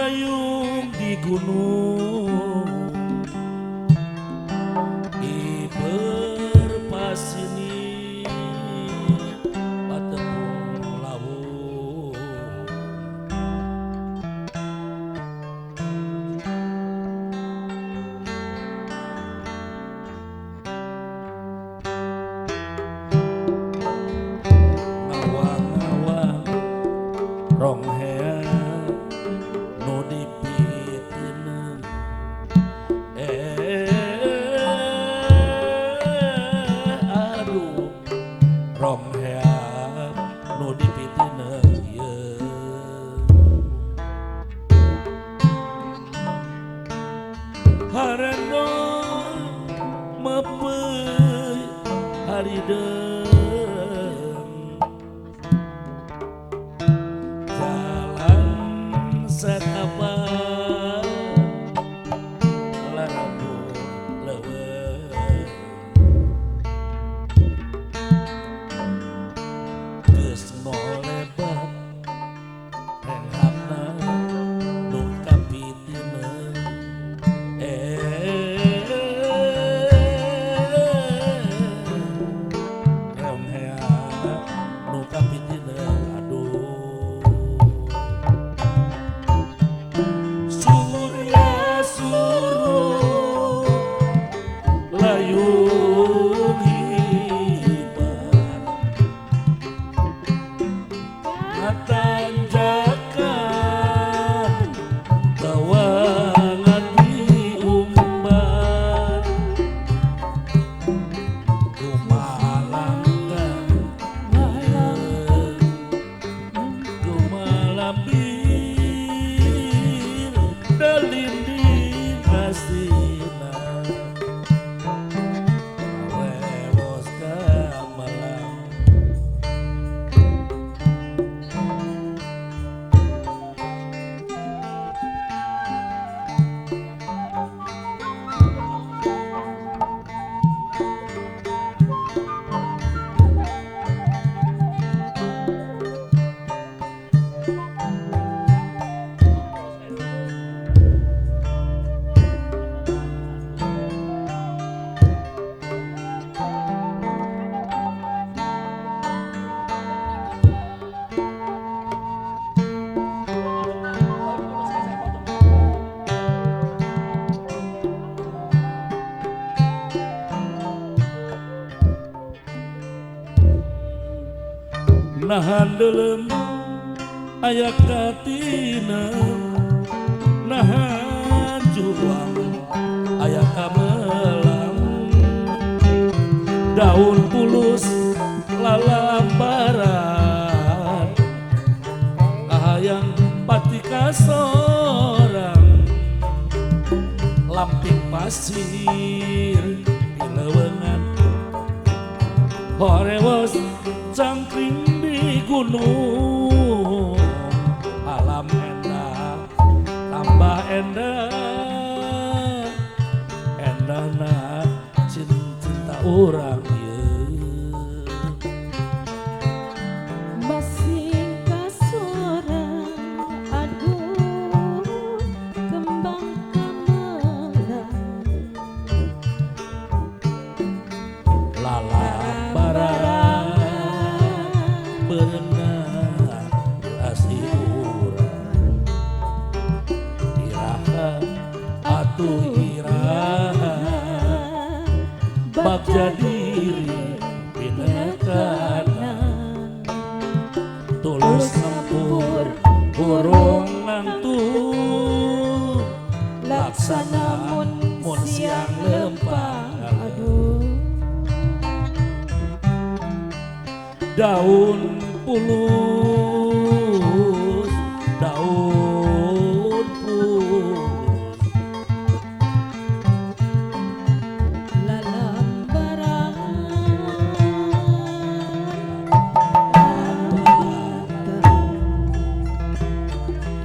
dayung di gunung di berpasini patepung lawung ngawang-ngawang rong hea nu dipiteuneun aduh rong hea nu dipiteuneun ieu harendo mepeuy harideung jalan setapak larambu leuweung geus ngolebat renghapna nu kapiteuneun reong hea nu kapiteuneun aduh surya suruh layung hibar ngatanjakan kawangan diumbar gumalangkan gumalambir dalinding asina awewos gamalang nahan delem aya katina nahan juang aya kamelang daun pulus lalambaran kahayang pati kasorang lamping pasir pilewengan horewos cangkring di gunung alam endah tambah endah endahna cinta urang ieu masih kasorang aduh kembang kamelang lalambaran berenang asih urang iraha atuh iraha bagja diri pinekanan tulus nempur burung ngantuk laksana mun siang lempang aduh daun pulus daun pulus lalambaran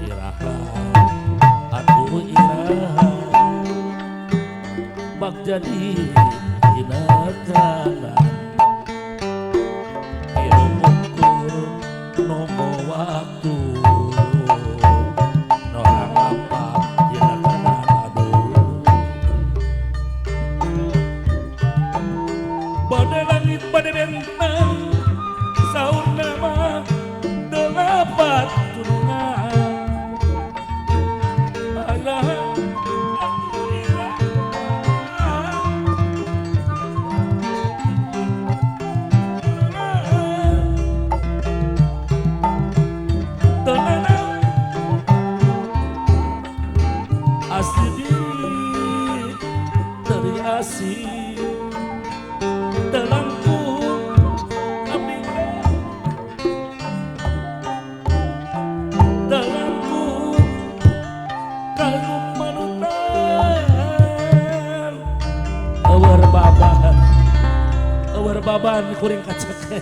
iraha atuh iraha bak jadi inakanan ilmuku nombo waktu norang dari asing dalamku abdi dalamku kagum manutan awar baban kuring kacakek